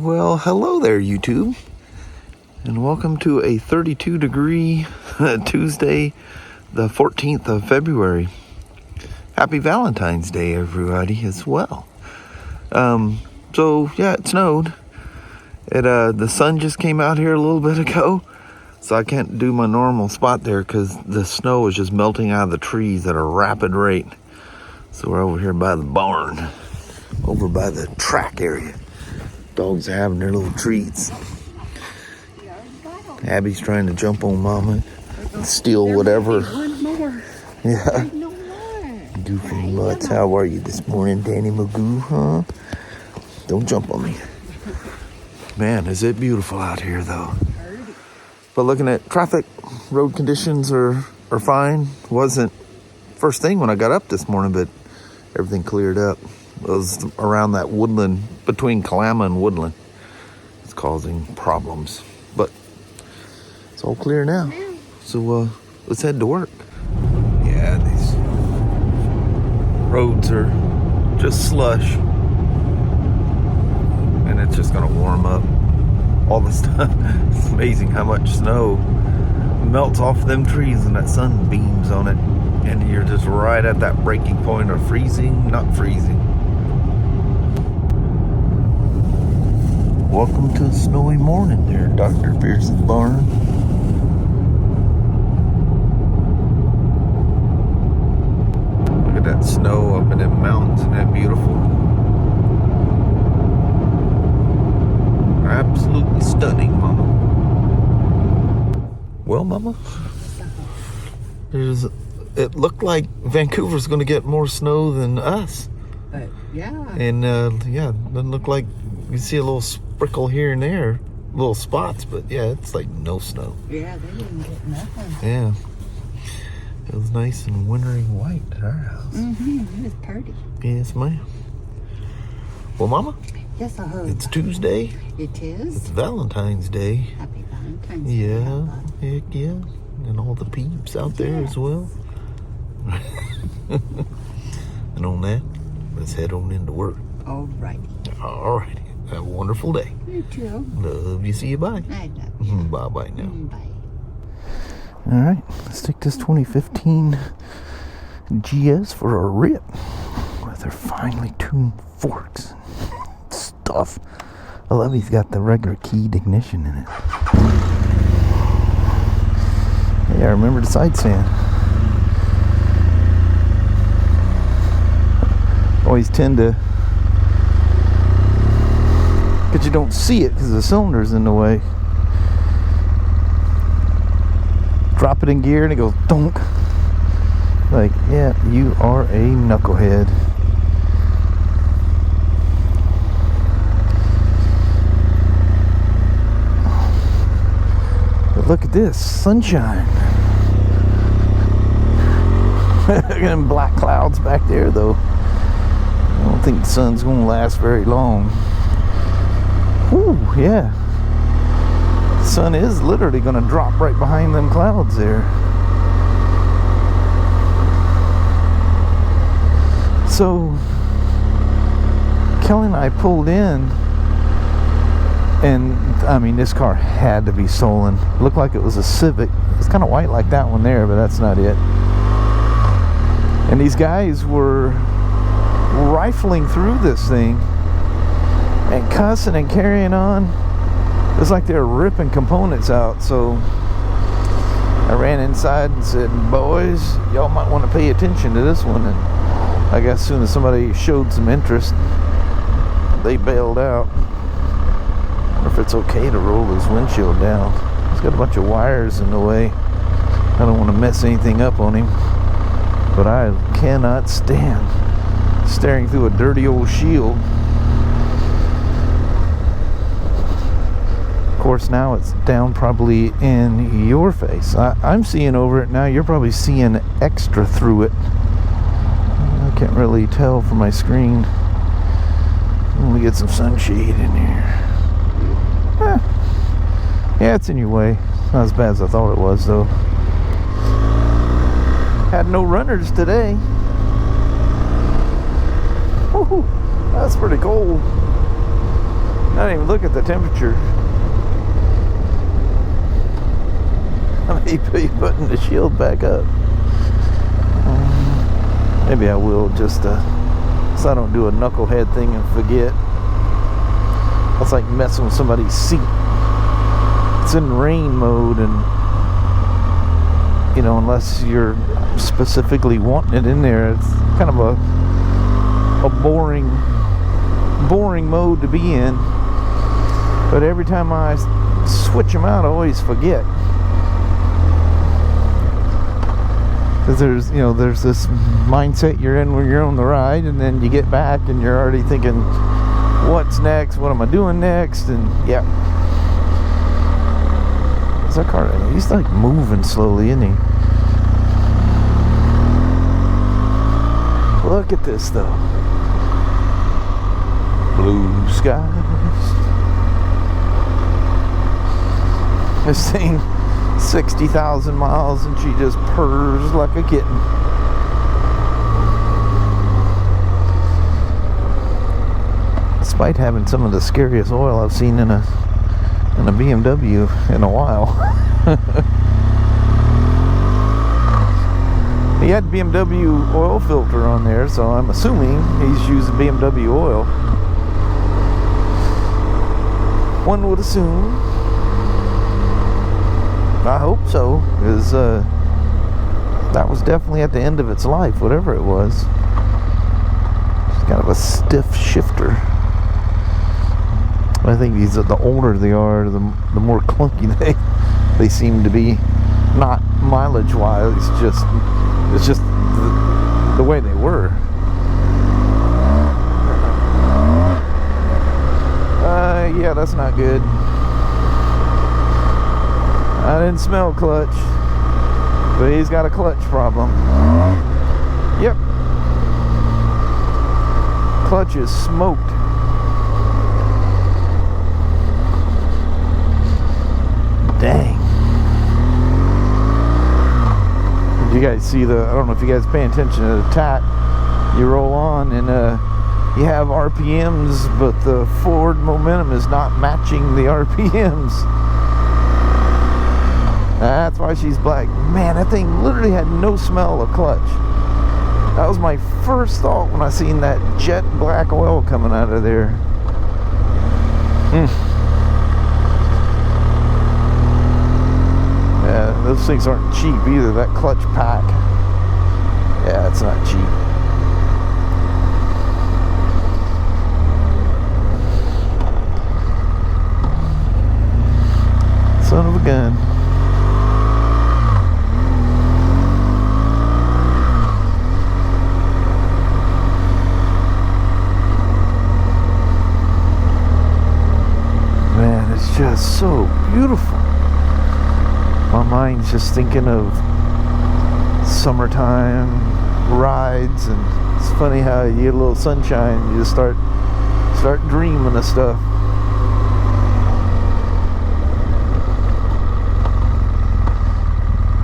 Well, hello there, YouTube, and welcome to a 32-degree Tuesday, the 14th of February. Happy Valentine's Day, everybody, as well. So yeah, it snowed. The sun just came out here a little bit ago, so I can't do my normal spot there because the snow is just melting out of the trees at a rapid rate. So we're over here by the barn, over by the track area. Dogs are having their little treats. Abby's trying to jump on Mama and steal whatever. Yeah. Goofy mutts. How are you this morning, Danny Magoo, huh? Don't jump on me. Man, is it beautiful out here, though. But looking at traffic, road conditions are fine. Wasn't first thing when I got up this morning, but everything cleared up. It was around that woodland, between Kalama and Woodland. It's causing problems. But it's all clear now. So let's head to work. Yeah, these roads are just slush. And it's just going to warm up all the stuff. It's amazing how much snow melts off them trees and that sun beams on it. And you're just right at that breaking point of freezing, not freezing. Welcome to a snowy morning there, Dr. Pearson's barn. Look at that snow up in the mountains, isn't that beautiful? Absolutely stunning, Mama. Well, Mama, it looked like Vancouver's going to get more snow than us. Yeah. And yeah, doesn't look like you see a little sprinkle here and there, little spots, but yeah, it's like no snow. Yeah, they didn't get nothing. Yeah. It was nice and wintry white at our house. Mm-hmm. It was pretty. Yes, ma'am. Well, Mama? Yes, I heard. It's Tuesday. It is. It's Valentine's Day. Happy Valentine's Day. Yeah, heck yeah. And all the peeps out there as well. And on that, let's head on into work. Alrighty. Alrighty. Have a wonderful day. You too. Love you. See you. Bye. I love you. Bye-bye now. Bye. Alright, let's take this 2015 GS for a rip with their finely tuned forks and stuff. I love he's got the regular keyed ignition in it. Yeah, I remember the side stand. Always tend to, because you don't see it because the cylinder's in the way. Drop it in gear and it goes donk. Like, yeah, you are a knucklehead. But look at this sunshine. Look at them black clouds back there, though. I don't think the sun's gonna last very long. Whew, yeah. The sun is literally gonna drop right behind them clouds there. So Kelly and I pulled in, and I mean, this car had to be stolen. It looked like it was a Civic. It's kind of white like that one there, but that's not it. And these guys were rifling through this thing and cussing and carrying on. It was like they were ripping components out. So I ran inside and said, boys, y'all might want to pay attention to this one. And I guess as soon as somebody showed some interest, they bailed out. I wonder if it's okay to roll this windshield down. It's got a bunch of wires in the way. I don't want to mess anything up on him, but I cannot stand staring through a dirty old shield. Of course, now it's down probably in your face. I'm seeing over it now. You're probably seeing extra through it. I can't really tell from my screen. Let me get some sunshade in here. Yeah, it's in your way. Not as bad as I thought it was, though. Had no runners today. Woo-hoo. That's pretty cold. I didn't even look at the temperature. I may be putting the shield back up. Maybe I will, just so I don't do a knucklehead thing and forget. That's like messing with somebody's seat. It's in rain mode, and you know, unless you're specifically wanting it in there, it's kind of a boring mode to be in. But every time I switch them out, I always forget. Because there's this mindset you're in when you're on the ride, and then you get back and you're already thinking, what's next? What am I doing next? And yeah. Is that car? He's like moving slowly, isn't he? Look at this though. Blue skies. This thing 60,000 miles and she just purrs like a kitten. Despite having some of the scariest oil I've seen in a BMW in a while. He had BMW oil filter on there, so I'm assuming he's using BMW oil. One would assume. I hope so, because that was definitely at the end of its life, whatever it was. It's kind of a stiff shifter. I think the older they are, the more clunky they seem to be. Not mileage-wise, it's just the way they were. Yeah, that's not good. I didn't smell clutch, but he's got a clutch problem. Yep. Clutch is smoked. Dang. Did you guys see I don't know if you guys pay attention to the tack. You roll on and you have RPMs, but the forward momentum is not matching the RPMs. That's why she's black. Man, that thing literally had no smell of clutch. That was my first thought when I seen that jet black oil coming out of there. Yeah, those things aren't cheap either, that clutch pack. Yeah, it's not cheap. Son of a gun. Man, it's just so beautiful. My mind's just thinking of summertime rides, and it's funny how you get a little sunshine, you just start dreaming of stuff.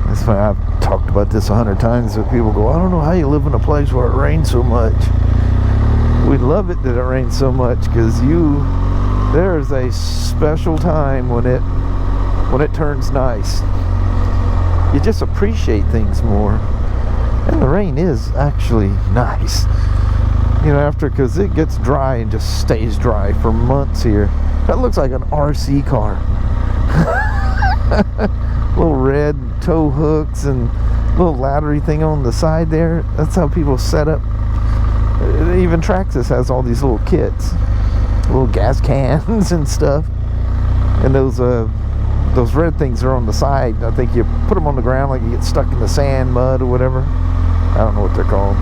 That's why I've talked about this 100 times, but people go, I don't know how you live in a place where it rains so much. We love it that it rains so much, because there is a special time when it turns nice. You just appreciate things more. And the rain is actually nice. You know, because it gets dry and just stays dry for months here. That looks like an RC car. Little red tow hooks and little laddery thing on the side there. That's how people set up. Even Traxxas has all these little kits. Little gas cans and stuff. And those red things are on the side. I think you put them on the ground like you get stuck in the sand, mud, or whatever. I don't know what they're called.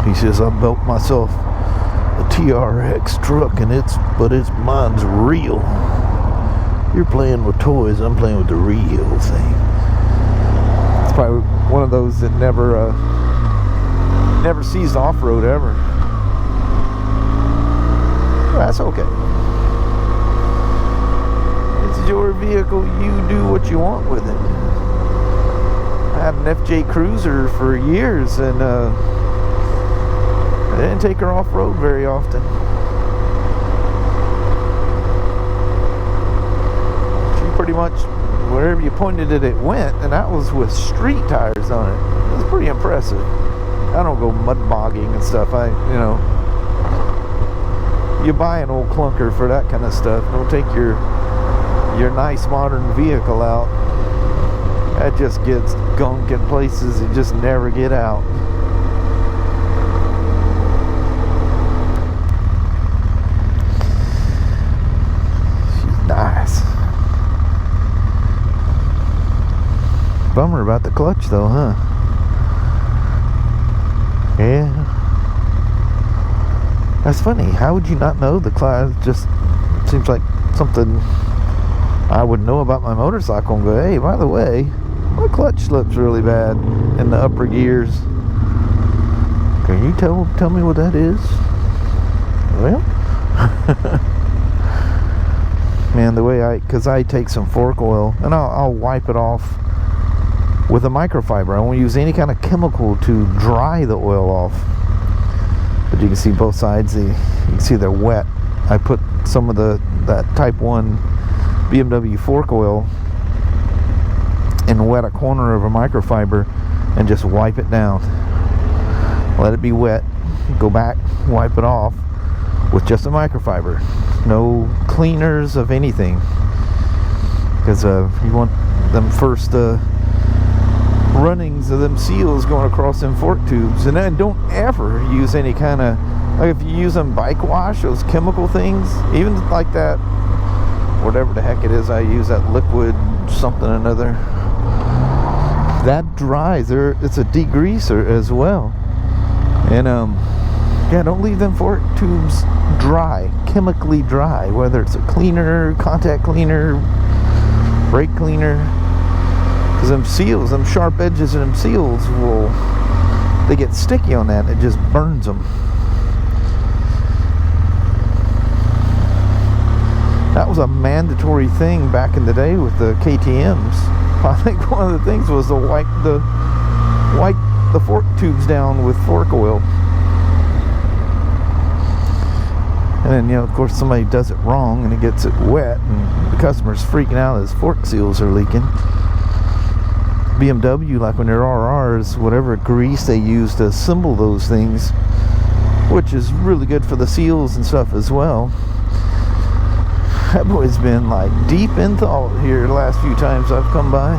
He says, I built myself a TRX truck, and mine's real. You're playing with toys, I'm playing with the real thing. It's probably one of those that never sees the off-road ever. That's okay. It's your vehicle. You do what you want with it. I had an FJ Cruiser for years, and I didn't take her off-road very often. She pretty much, wherever you pointed it, it went, and that was with street tires on it. It was pretty impressive. I don't go mud bogging and stuff. You buy an old clunker for that kind of stuff. Don't take your nice modern vehicle out. That just gets gunk in places you just never get out. She's nice. Bummer about the clutch though, huh? Yeah. That's funny. How would you not know the clutch? Just seems like something I would know about my motorcycle and go, hey, by the way, my clutch slips really bad in the upper gears. Can you tell me what that is? Well, man, the way because I take some fork oil and I'll wipe it off with a microfiber. I won't use any kind of chemical to dry the oil off. But you can see both sides. You can see they're wet. I put some of that Type 1 BMW fork oil and wet a corner of a microfiber and just wipe it down. Let it be wet. Go back, wipe it off with just a microfiber. No cleaners of anything. Because you want them first runnings of them seals going across them fork tubes. And then don't ever use any kind of, like if you use them bike wash, those chemical things, even like that, whatever the heck it is I use, that liquid something or another, that dries. It's a degreaser as well. And yeah, don't leave them fork tubes dry, chemically dry, whether it's a cleaner, contact cleaner, brake cleaner. Because them seals, them sharp edges of them seals they get sticky on that. It just burns them. That was a mandatory thing back in the day with the KTMs. I think one of the things was to wipe the fork tubes down with fork oil. And then, of course, somebody does it wrong and it gets it wet, and the customer's freaking out as fork seals are leaking. BMW, like when they're RRs, whatever grease they use to assemble those things, which is really good for the seals and stuff as well. That boy's been like deep in thought here the last few times I've come by.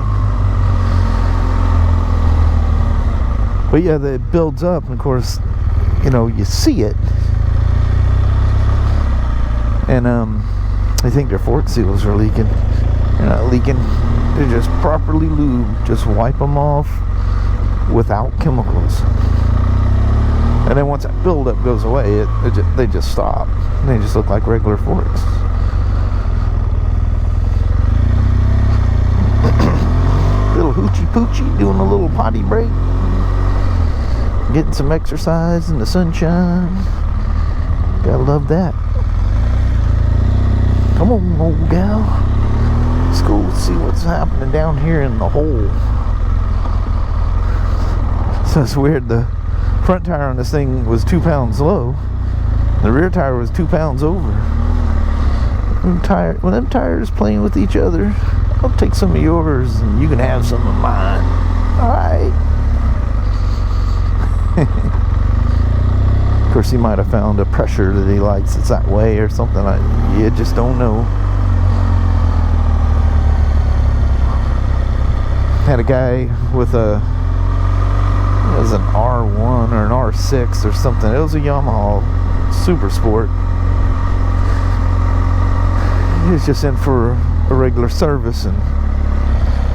But yeah, it builds up, and of course, you see it. And I think their fork seals are leaking. They're not leaking. They're just properly lubed. Just wipe them off without chemicals. And then once that buildup goes away, they just stop. They just look like regular forks. Little hoochie poochie doing a little potty break. Getting some exercise in the sunshine. Gotta love that. Come on, old gal. Let's go see what's happening down here in the hole. So it's weird. The front tire on this thing was 2 pounds low. The rear tire was 2 pounds over. When them tires playing with each other, I'll take some of yours and you can have some of mine. Alright. Of course, he might have found a pressure that he likes it's that way or something. You just don't know. Had a guy with it was an R1 or an R6 or something. It was a Yamaha Super Sport. He was just in for a regular service and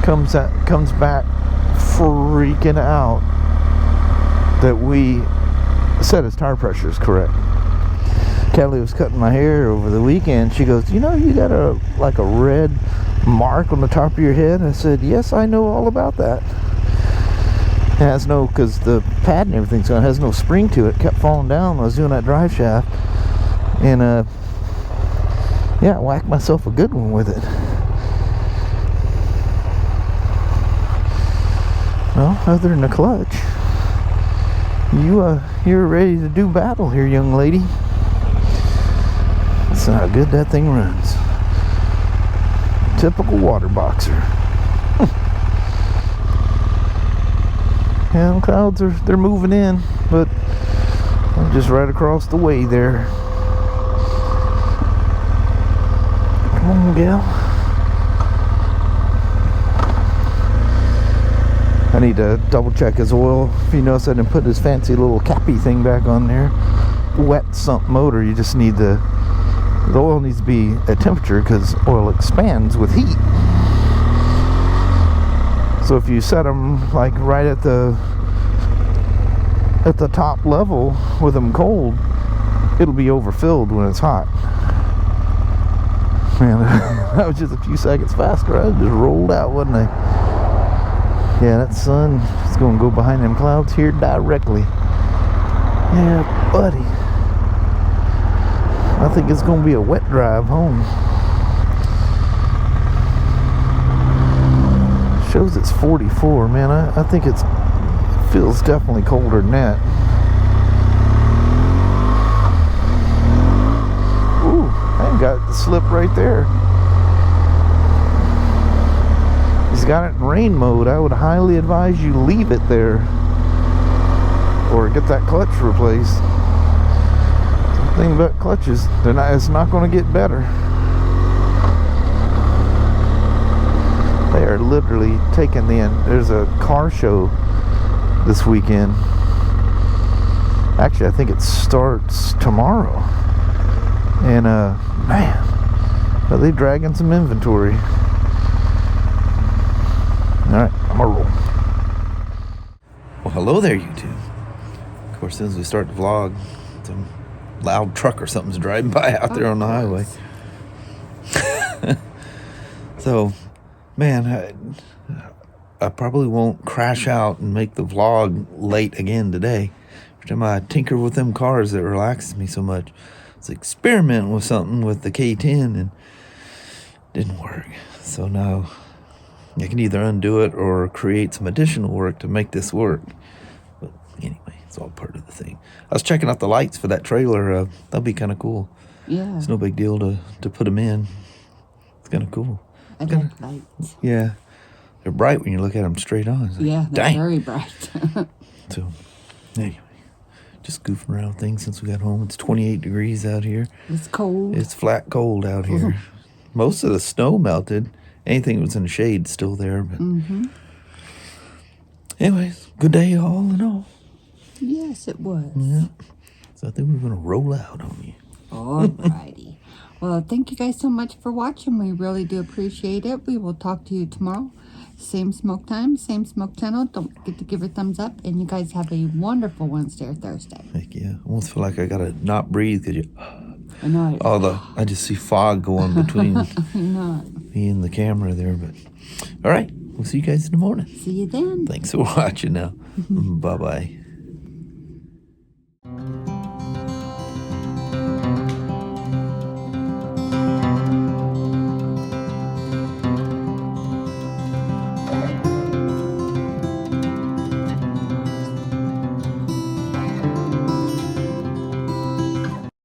comes back freaking out that we said his tire pressure is correct. Kelly was cutting my hair over the weekend. She goes, you got a red mark on the top of your head? I said, yes, I know all about that. It has because the pad and everything's on, it has no spring to it. Kept falling down when I was doing that drive shaft. And yeah, I whacked myself a good one with it. Well, other than the clutch, You're ready to do battle here, young lady. That's how good that thing runs. Typical water boxer. Yeah, the clouds they're moving in, but I'm just right across the way there. Come on, gal. I need to double check his oil. If you notice, I didn't put his fancy little cappy thing back on there. Wet sump motor, you just need the oil needs to be at temperature because oil expands with heat. So if you set them like right at the top level with them cold, it'll be overfilled when it's hot. Man, that was just a few seconds faster. I just rolled out, wasn't I? Yeah, that sun is going to go behind them clouds here directly. Yeah, buddy. I think it's going to be a wet drive home. Shows it's 44, man. I think it feels definitely colder than that. Ooh, I got the slip right there. He's got it in rain mode. I would highly advise you leave it there or get that clutch replaced. The thing about clutches, it's not going to get better. They are literally taking there's a car show this weekend. Actually, I think it starts tomorrow. And man, are they dragging some inventory? Alright, I'm gonna roll. Well, hello there, YouTube. Of course, as soon as we start the vlog, some loud truck or something's driving by out there on the highway. So, man, I probably won't crash out and make the vlog late again today. Every time I tinker with them cars, that relaxes me so much. Let's experiment with something with the K10 and didn't work. So now I can either undo it or create some additional work to make this work. But anyway, it's all part of the thing. I was checking out the lights for that trailer. That'll be kind of cool. Yeah. It's no big deal to put them in. It's kind of cool. I like lights. Yeah. They're bright when you look at them straight on. It's like, Yeah, they're dang. very bright. So, anyway, just goofing around with things since we got home. It's 28 degrees out here. It's cold. It's flat cold out here. Most of the snow melted. Anything that was in the shade is still there. But anyways, good day all in all. Yes, it was. Yeah. So I think we're going to roll out on you. Alrighty. Well, thank you guys so much for watching. We really do appreciate it. We will talk to you tomorrow. Same smoke time, same smoke channel. Don't forget to give it a thumbs up. And you guys have a wonderful Wednesday or Thursday. Heck yeah. I almost feel like I got to not breathe because I know. I just see fog going between No. me and the camera there. But all right. We'll see you guys in the morning. See you then. Thanks for watching now. Bye-bye.